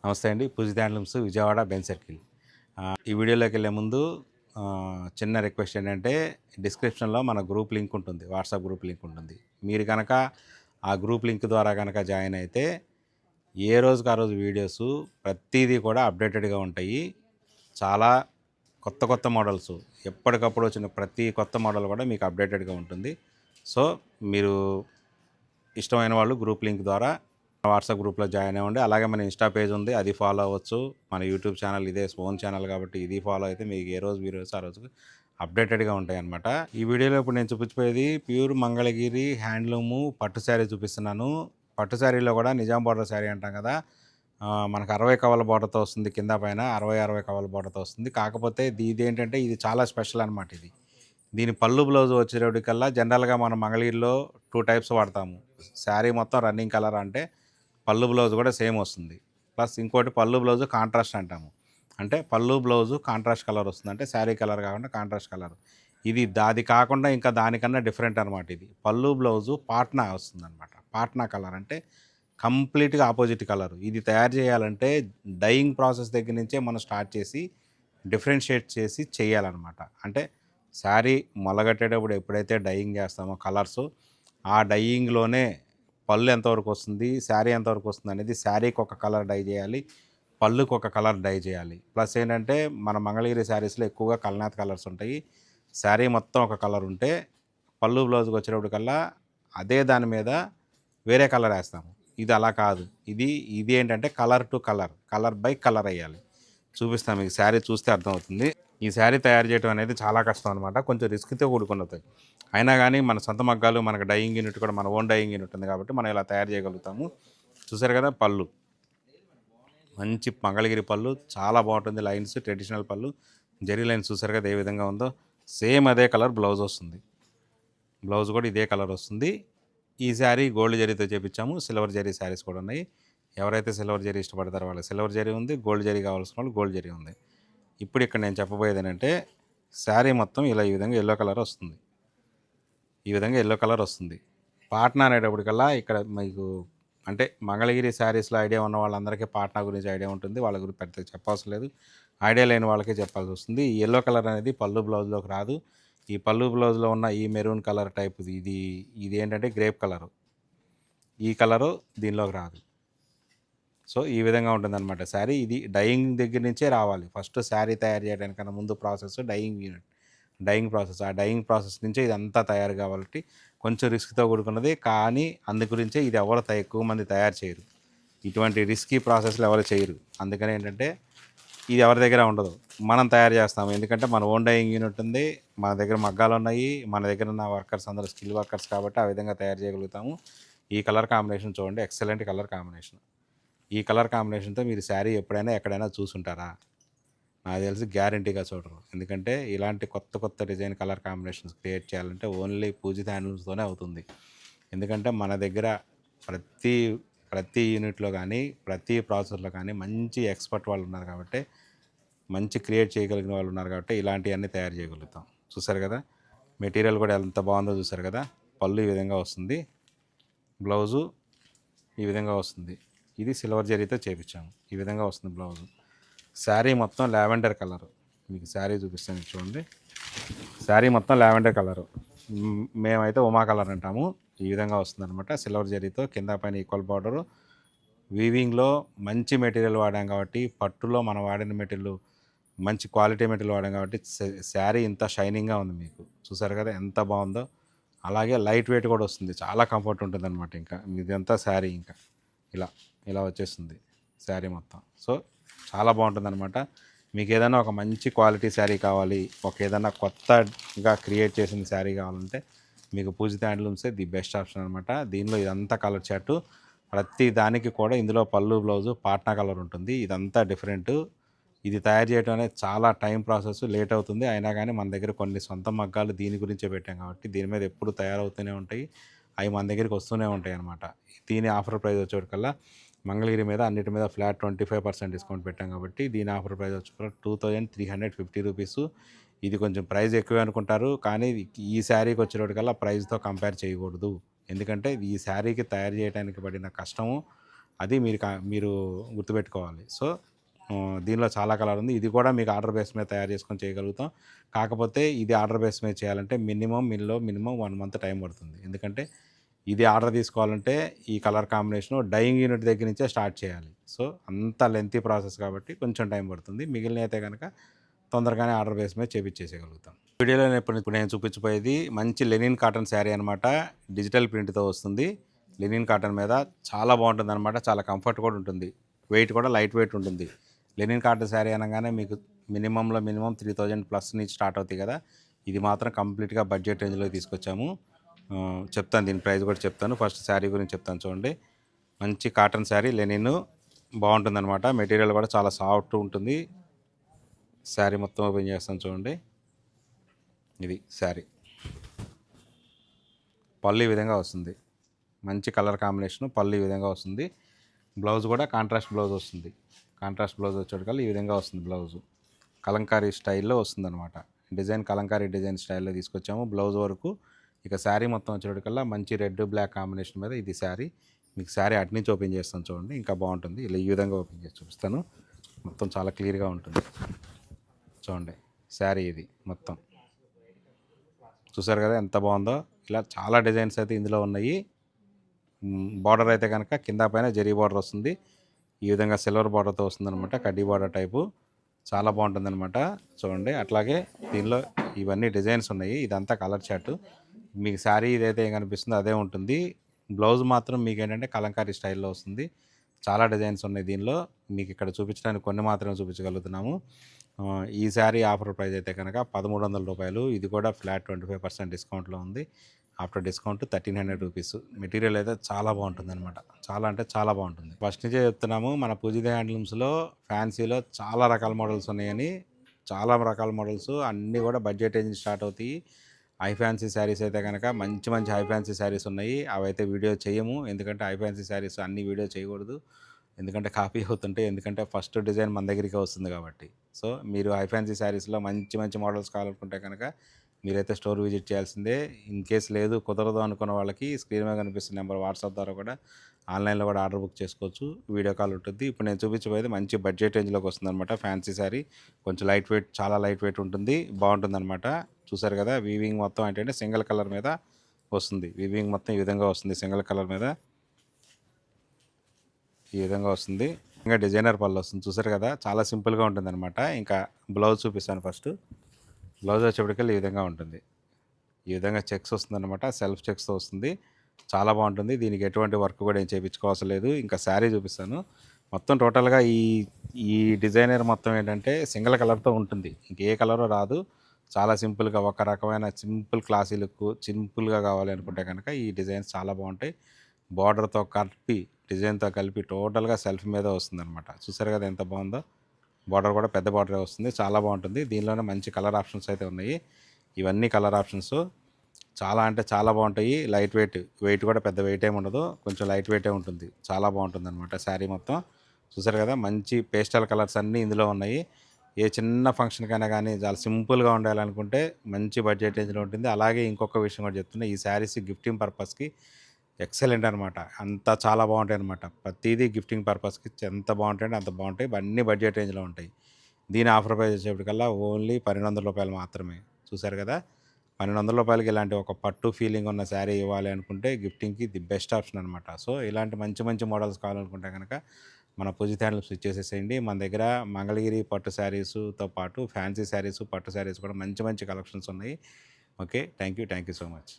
నమస్తే అండి. పూజిత handlooms Vijayawada Benz circle. ఈ వీడియోలోకి వెళ్ళే ముందు చిన్న రిక్వెస్ట్ ఏంటంటే డిస్క్రిప్షన్లో మన గ్రూప్ లింక్ ఉంటుంది. వాట్సాప్ గ్రూప్ లింక్ ఉంటుంది. మీరు కనుక ఆ గ్రూప్ లింక్ ద్వారా కనుక జాయిన్ అయితే ఏ రోజుకి ఆ రోజు వీడియోస్ ప్రతిదీ కూడా అప్డేటెడ్గా ఉంటాయి. చాలా కొత్త కొత్త మోడల్స్ ఎప్పటికప్పుడు వచ్చిన ప్రతి కొత్త మోడల్ కూడా మీకు అప్డేటెడ్గా ఉంటుంది. సో మీరు ఇష్టమైన వాళ్ళు గ్రూప్ లింక్ ద్వారా వాట్సాప్ గ్రూప్లో జాయిన్ అవ్వండి. అలాగే మన ఇన్స్టా పేజ్ ఉంది, అది ఫాలో అవ్వచ్చు. మన యూట్యూబ్ ఛానల్ ఇదే ఓన్ ఛానల్ కాబట్టి ఇది ఫాలో అయితే మీకు ఏ రోజు వీడియోస్ ఆ రోజు అప్డేటెడ్గా ఉంటాయి అన్నమాట. ఈ వీడియోలో ఇప్పుడు నేను చూపించిపోయేది ప్యూర్ మంగళగిరి హ్యాండ్లూము పట్టు శారీ చూపిస్తున్నాను. పట్టు శారీలో కూడా నిజాం బార్డర్ శారీ అంటాం కదా, మనకు 60 కవల బార్డర్తో వస్తుంది. కింద పైన 60 కవల బార్డర్తో వస్తుంది. కాకపోతే ఇది ఏంటంటే ఇది చాలా స్పెషల్ అనమాట. దీని పళ్ళు బ్లౌజ్ వచ్చేటప్పటికల్లా జనరల్గా మనం మంగళగిరిలో 2 టైప్స్ వాడతాము. శారీ మొత్తం రన్నింగ్ కలర్ అంటే పళ్ళు బ్లౌజ్ కూడా సేమ్ వస్తుంది. ప్లస్ ఇంకోటి పళ్ళు బ్లౌజ్ కాంట్రాస్ట్ అంటాము. అంటే పళ్ళు బ్లౌజు కాంట్రాస్ట్ కలర్ వస్తుంది. అంటే శారీ కలర్ కాకుండా కాంట్రాస్ట్ కలర్. ఇది అది కాకుండా ఇంకా దానికన్నా డిఫరెంట్ అనమాట. ఇది పళ్ళు బ్లౌజు పాట్నా వస్తుందన్నమాట. పాట్నా కలర్ అంటే కంప్లీట్గా ఆపోజిట్ కలర్. ఇది తయారు చేయాలంటే డైయింగ్ ప్రాసెస్ దగ్గర నుంచే మనం స్టార్ట్ చేసి డిఫరెన్షియేట్ చేసి చేయాలన్నమాట. అంటే శారీ మొలగట్టేటప్పుడు ఎప్పుడైతే డైయింగ్ చేస్తామో కలర్సు, ఆ డైయింగ్లోనే పళ్ళు ఎంతవరకు వస్తుంది, శారీ ఎంతవరకు వస్తుంది అనేది శారీకి ఒక కలర్ డై చేయాలి, పళ్ళుకి ఒక కలర్ డై చేయాలి. ప్లస్ ఏంటంటే మన మంగళగిరి శారీస్లో ఎక్కువగా కల్నాథ్ కలర్స్ ఉంటాయి. శారీ మొత్తం ఒక కలర్ ఉంటే పళ్ళు బ్లౌజ్కి వచ్చేటప్పటికల్లా అదే దాని మీద వేరే కలర్ వేస్తాము. ఇది అలా కాదు. ఇది ఏంటంటే colour to colour, colour by colour వేయాలి. చూపిస్తాను మీకు, శారీ చూస్తే అర్థమవుతుంది. ఈ శారీ తయారు చేయడం అనేది చాలా కష్టం అనమాట. కొంచెం రిస్క్తో కూడుకున్నది. అయినా కానీ మన సొంత మగ్గాలు, మనకు డైయింగ్ యూనిట్ కూడా మన ఓన్ డైయింగ్ యూనిట్ ఉంది కాబట్టి మనం ఇలా తయారు చేయగలుగుతాము. చూసారు కదా పళ్ళు, మంచి మంగళగిరి పళ్ళు చాలా బాగుంటుంది. లైన్స్ ట్రెడిషనల్ పళ్ళు, జరీ లైన్స్ చూసారు కదా ఏ విధంగా ఉందో. సేమ్ అదే కలర్ బ్లౌజ్ వస్తుంది. బ్లౌజ్ కూడా ఇదే కలర్ వస్తుంది. ఈ శారీ గోల్డ్ జరీతో చేపించాము. సిల్వర్ జరీ శారీస్ కూడా ఉన్నాయి. ఎవరైతే సిల్వర్ జరీ ఇష్టపడతారో వాళ్ళకి సిల్వర్ జరీ ఉంది, గోల్డ్ జరీ కావాల్సిన వాళ్ళు గోల్డ్ జరీ ఉంది. ఇప్పుడు ఇక్కడ నేను చెప్పబోయేది ఏంటంటే శారీ మొత్తం ఇలా ఈ విధంగా ఎల్లో కలర్ వస్తుంది. ఈ విధంగా ఎల్లో కలర్ వస్తుంది. పాట్నా అనేటప్పటికల్లా ఇక్కడ మీకు అంటే మంగళగిరి శారీస్లో ఐడియా ఉన్న వాళ్ళందరికీ పాట్నా గురించి ఐడియా ఉంటుంది. వాళ్ళ గురించి పెద్దగా చెప్పవలసిన లేదు. ఐడియా లేని వాళ్ళకే చెప్పాల్సి వస్తుంది. ఈ ఎల్లో కలర్ అనేది పళ్ళు బ్లౌజ్లోకి రాదు. ఈ పళ్ళు బ్లౌజ్లో ఉన్న ఈ మెరూన్ కలర్ టైప్ ఇది ఏంటంటే గ్రేప్ కలరు. ఈ కలరు దీనిలోకి రాదు. సో ఈ విధంగా ఉంటుందన్నమాట శారీ. ఇది డైయింగ్ దగ్గర నుంచే రావాలి. ఫస్ట్ శారీ తయారు చేయడానికన్నా ముందు process dyeing unit, dyeing process. ఆ డైయింగ్ ప్రాసెస్ నుంచే ఇదంతా తయారు కాబట్టి కొంచెం రిస్క్తో కూడుకున్నది. కానీ అందు గురించే ఇది ఎవరు ఎక్కువ మంది తయారు చేయరు. ఇటువంటి రిస్కీ ప్రాసెస్లు ఎవరు చేయరు. అందుకని ఏంటంటే ఇది ఎవరి దగ్గర ఉండదు, మనం తయారు చేస్తాము. ఎందుకంటే మన ఓన్ డైయింగ్ యూనిట్ ఉంది, మన దగ్గర మగ్గాలు ఉన్నాయి, మన దగ్గర ఉన్న వర్కర్స్ అందరూ స్కిల్ వర్కర్స్ కాబట్టి ఆ విధంగా తయారు చేయగలుగుతాము. ఈ కలర్ కాంబినేషన్ చూడండి, ఎక్సలెంట్ కలర్ కాంబినేషన్. ఈ కలర్ కాంబినేషన్తో మీరు శారీ ఎప్పుడైనా ఎక్కడైనా చూసుంటారా? నాకు తెలిసి గ్యారంటీగా చూడరు. ఎందుకంటే ఇలాంటి కొత్త కొత్త డిజైన్ కలర్ కాంబినేషన్స్ క్రియేట్ చేయాలంటే ఓన్లీ పూజిత హ్యాండ్లూమ్స్తోనే అవుతుంది. ఎందుకంటే మన దగ్గర ప్రతి యూనిట్లో కానీ ప్రతి ప్రాసెస్లో కానీ మంచి ఎక్స్పర్ట్ వాళ్ళు ఉన్నారు కాబట్టి, మంచి క్రియేట్ చేయగలిగిన వాళ్ళు ఉన్నారు కాబట్టి ఇలాంటివన్నీ తయారు చేయగలుగుతాం. చూసారు కదా మెటీరియల్ కూడా ఎంత బాగుందో చూసారు కదా. పళ్ళు ఈ విధంగా వస్తుంది, బ్లౌజు ఈ విధంగా వస్తుంది. ఇది సిల్వర్ జరీతో చేపించాము. ఈ విధంగా వస్తుంది బ్లౌజు. శారీ మొత్తం లావెండర్ కలరు. మీకు శారీ చూపిస్తాను చూడండి. శారీ మొత్తం లావెండర్ కలరు. మేమైతే ఉమా కలర్ అంటాము. ఈ విధంగా వస్తుంది అనమాట. సిల్వర్ జరీతో కింద పైన ఈక్వల్ బార్డరు. వీవింగ్లో మంచి మెటీరియల్ వాడాం కాబట్టి, పట్టులో మనం వాడిన మెటీరియల్ మంచి క్వాలిటీ మెటీరియల్ వాడాం కాబట్టి శారీ ఇంత షైనింగ్గా ఉంది. మీకు చూసారు కదా ఎంత బాగుందో. అలాగే లైట్ వెయిట్ కూడా వస్తుంది, చాలా కంఫర్ట్ ఉంటుంది అనమాట. ఇంకా ఇదంతా శారీ ఇంకా ఇలా వచ్చేస్తుంది శారీ మొత్తం. సో చాలా బాగుంటుంది అనమాట. మీకు ఏదైనా ఒక మంచి క్వాలిటీ శారీ కావాలి, ఏదైనా కొత్తగా క్రియేట్ చేసిన శారీ కావాలంటే మీకు పూజిత హ్యాండ్లూమ్సే ది బెస్ట్ ఆప్షన్ అనమాట. దీనిలో ఇదంతా కలర్ చార్టు, ప్రతి దానికి కూడా ఇందులో పళ్ళు బ్లౌజు పాట్నా కలర్ ఉంటుంది. ఇదంతా డిఫరెంట్. ఇది తయారు చేయడం అనేది చాలా టైం ప్రాసెస్, లేట్ అవుతుంది. అయినా కానీ మన దగ్గర కొన్ని సొంత మగ్గాలు దీని గురించే పెట్టాం కాబట్టి దీని మీద ఎప్పుడు తయారవుతూనే ఉంటాయి. అవి మన దగ్గరికి వస్తూనే ఉంటాయి అన్నమాట. దీని ఆఫర్ ప్రైస్ వచ్చేటికల్లా మంగళగిరి మీద అన్నిటి మీద ఫ్లాట్ 25% డిస్కౌంట్ పెట్టాం కాబట్టి దీని ఆఫర్ ప్రైస్ వచ్చి 2350 రూపీస్. ఇది కొంచెం ప్రైస్ ఎక్కువే అనుకుంటారు, కానీ ఈ శారీకి వచ్చేటప్పటికల్లా ప్రైస్తో కంపేర్ చేయకూడదు. ఎందుకంటే ఈ శారీకి తయారు చేయడానికి పడిన కష్టము అది మీరు గుర్తుపెట్టుకోవాలి. సో, దీనిలో చాలా కలర్ ఉంది. ఇది కూడా మీకు ఆర్డర్ బేస్ మీద తయారు చేసుకొని చేయగలుగుతాం. కాకపోతే ఇది ఆర్డర్ బేస్ మీద చేయాలంటే మినిమమ్ 1 మంత్ టైం పడుతుంది. ఎందుకంటే ఇది ఆర్డర్ తీసుకోవాలంటే ఈ కలర్ కాంబినేషను డయింగ్ యూనిట్ దగ్గర నుంచే స్టార్ట్ చేయాలి. సో, అంత లెంతీ ప్రాసెస్ కాబట్టి కొంచెం టైం పడుతుంది. మిగిలినవైతే గనక తొందరగానే ఆర్డర్ బేస్ మీద చేపించేసేయగలుగుతాం. వీడియోలో ఇప్పుడు నేను చూపించబోయేది మంచి లెనిన్ కాటన్ శారీ అనమాట. డిజిటల్ ప్రింట్‌తో వస్తుంది. లెనిన్ కాటన్ మీద చాలా బాగుంటుందన్నమాట. చాలా కంఫర్ట్ కూడా ఉంటుంది. వెయిట్ కూడా లైట్ వెయిట్ ఉంటుంది. లెనిన్ కాటన్ శారీ అనగానే మీకు మినిమమ్ 3000 ప్లస్ నుంచి స్టార్ట్ అవుతాయి కదా. ఇది మాత్రం కంప్లీట్గా బడ్జెట్ రేంజ్లో తీసుకొచ్చాము. చెప్తాను, దీని ప్రైస్ కూడా చెప్తాను. ఫస్ట్ శారీ గురించి చెప్తాను చూడండి. మంచి కాటన్ శారీ లెనిన్ బాగుంటుందన్నమాట. మెటీరియల్ కూడా చాలా సాఫ్ట్ ఉంటుంది. శారీ మొత్తం ఓపెన్ చేస్తాను చూడండి. ఇది శారీ పళ్ళు ఈ విధంగా వస్తుంది. మంచి కలర్ కాంబినేషను, పళ్ళు ఈ విధంగా వస్తుంది. బ్లౌజ్ కూడా కాంట్రాస్ట్ బ్లౌజ్ వస్తుంది. కాంట్రాస్ట్ బ్లౌజ్ వచ్చేటికల్లా ఈ విధంగా వస్తుంది. బ్లౌజు కలంకారీ స్టైల్లో వస్తుందన్నమాట. డిజైన్ కలంకారీ డిజైన్ స్టైల్లో తీసుకొచ్చాము బ్లౌజ్ వరకు. ఇక శారీ మొత్తం వచ్చేటికల్లా మంచి రెడ్ బ్లాక్ కాంబినేషన్ మీద ఇది శారీ. మీకు శారీ అటు నుంచి ఓపెన్ చేస్తాను చూడండి, ఇంకా బాగుంటుంది. ఇలా ఈ విధంగా ఓపెన్ చేసి చూపిస్తాను. మొత్తం చాలా క్లియర్గా ఉంటుంది చూడండి. శారీ ఇది మొత్తం చూసారు కదా ఎంత బాగుందో. ఇలా చాలా డిజైన్స్ అయితే ఇందులో ఉన్నాయి. బార్డర్ అయితే కనుక కింద పైన జరీ బార్డర్ వస్తుంది. ఈ విధంగా సిల్వర్ బార్డర్తో వస్తుందన్నమాట. కడ్డీ బార్డర్ టైపు చాలా బాగుంటుందన్నమాట చూడండి. అట్లాగే దీనిలో ఇవన్నీ డిజైన్స్ ఉన్నాయి. ఇదంతా కలర్ చార్ట్. మీకు శారీ ఇదైతే ఏం కనిపిస్తుందో అదే ఉంటుంది. బ్లౌజ్ మాత్రం మీకు ఏంటంటే కలంకారీ స్టైల్లో వస్తుంది. చాలా డిజైన్స్ ఉన్నాయి దీనిలో. మీకు ఇక్కడ చూపించడానికి కొన్ని మాత్రమే చూపించగలుగుతున్నాము. ఈ శారీ ఆఫర్ ప్రైస్ అయితే కనుక 1300 రూపాయలు. ఇది కూడా ఫ్లాట్ 25% డిస్కౌంట్లో ఉంది. After discount 1300 rupees. మెటీరియల్ అయితే చాలా బాగుంటుంది అనమాట. చాలా అంటే చాలా బాగుంటుంది. ఫస్ట్ నుంచే చెప్తున్నాము, మన పూజిత హ్యాండ్లూమ్స్లో ఫ్యాన్సీలో చాలా రకాల మోడల్స్ ఉన్నాయని. చాలా రకాల మోడల్స్ అన్నీ కూడా బడ్జెట్ రేంజ్ స్టార్ట్ అవుతాయి. హై ఫ్యాన్సీ శారీస్ అయితే కనుక మంచి మంచి హై ఫ్యాన్సీ శారీస్ ఉన్నాయి. అవైతే వీడియో చేయము, ఎందుకంటే హై ఫ్యాన్సీ శారీస్ అన్ని వీడియో చేయకూడదు. ఎందుకంటే కాపీ అవుతుంటాయి. ఎందుకంటే ఫస్ట్ డిజైన్ మన దగ్గరికి వస్తుంది కాబట్టి. సో మీరు హై ఫ్యాన్సీ శారీస్లో మంచి మంచి మోడల్స్ కావాలనుకుంటే కనుక మీరైతే స్టోర్ విజిట్ చేయాల్సిందే. ఇన్ కేస్ లేదు కుదరదు అనుకున్న వాళ్ళకి స్క్రీన్ మీద కనిపిస్తున్న నెంబర్ వాట్సాప్ ద్వారా కూడా ఆన్లైన్లో కూడా ఆర్డర్ బుక్ చేసుకోవచ్చు. వీడియో కాల్ ఉంటుంది. ఇప్పుడు నేను చూపించబోయేది మంచి బడ్జెట్ రేంజ్లోకి వస్తుందన్నమాట. ఫ్యాన్సీ శారీ కొంచెం లైట్ వెయిట్, చాలా లైట్ వెయిట్ ఉంటుంది, బాగుంటుందన్నమాట. చూసారు కదా, వీవింగ్ మొత్తం ఏంటంటే సింగిల్ కలర్ మీద వస్తుంది. వీవింగ్ మొత్తం ఈ విధంగా వస్తుంది. సింగిల్ కలర్ మీద ఈ విధంగా వస్తుంది. ఇంకా డిజైనర్ పళ్ళు వస్తుంది. చూసారు కదా, చాలా సింపుల్గా ఉంటుంది అనమాట. ఇంకా బ్లౌజ్ చూపిస్తాను. ఫస్ట్ బ్లౌజ్ వచ్చేప్పటికల్లా ఈ విధంగా ఉంటుంది. ఈ విధంగా చెక్స్ వస్తుందన్నమాట. సెల్ఫ్ చెక్స్తో వస్తుంది. చాలా బాగుంటుంది. దీనికి ఎటువంటి వర్క్ కూడా ఏం చేయించుకోవాల్సిన లేదు. ఇంకా శారీ చూపిస్తాను. మొత్తం టోటల్గా ఈ డిజైనర్ మొత్తం ఏంటంటే సింగిల్ కలర్తో ఉంటుంది. ఇంకే కలరో రాదు. చాలా సింపుల్గా ఒక రకమైన సింపుల్ క్లాసీ లుక్, సింపుల్గా కావాలి అనుకుంటే కనుక ఈ డిజైన్స్ చాలా బాగుంటాయి. బార్డర్తో కలిపి, డిజైన్తో కలిపి టోటల్గా సెల్ఫ్ మీద వస్తుందన్నమాట. చూసారు కదా ఎంత బాగుందో. బార్డర్ కూడా పెద్ద బార్డరే వస్తుంది. చాలా బాగుంటుంది. దీనిలోనే మంచి కలర్ ఆప్షన్స్ అయితే ఉన్నాయి. ఇవన్నీ కలర్ ఆప్షన్స్ చాలా అంటే చాలా బాగుంటాయి. లైట్ వెయిట్, వెయిట్ కూడా పెద్ద వెయిట్ ఏమి ఉండదు, కొంచెం లైట్ వెయిటే ఉంటుంది. చాలా బాగుంటుంది అనమాట శారీ మొత్తం. చూసారు కదా, మంచి పేస్టల్ కలర్స్ అన్నీ ఇందులో ఉన్నాయి. ఏ చిన్న ఫంక్షన్కైనా కానీ చాలా సింపుల్గా ఉండాలనుకుంటే మంచి బడ్జెట్ రేంజ్లో ఉంటుంది. అలాగే ఇంకొక విషయం కూడా చెప్తున్నా, ఈ శారీస్ గిఫ్టింగ్ పర్పస్కి ఎక్సలెంట్ అనమాట. అంతా చాలా బాగుంటాయి అనమాట. ప్రతిదీ గిఫ్టింగ్ పర్పస్కి ఎంత బాగుంటాయంటే అంత బాగుంటాయి. అన్ని బడ్జెట్ రేంజ్లో ఉంటాయి. దీని ఆఫర్ ప్రైస్ వచ్చేప్పటికల్లా ఓన్లీ 1200 రూపాయలు మాత్రమే. చూసారు కదా, 1200 రూపాయలకి ఇలాంటి ఒక పట్టు ఫీలింగ్ ఉన్న శారీ ఇవ్వాలి అనుకుంటే గిఫ్టింగ్కి ది బెస్ట్ ఆప్షన్ అనమాట. సో ఇలాంటి మంచి మంచి మోడల్స్ కావాలనుకుంటే కనుక మన పూజిత హ్యాండ్లూమ్స్ ఇచ్చేసేసేయండి. మన దగ్గర మంగళగిరి పట్టు శారీస్తో పాటు ఫ్యాన్సీ శారీస్, పట్టు శారీస్ కూడా మంచి మంచి కలెక్షన్స్ ఉన్నాయి. Okay, thank you so much.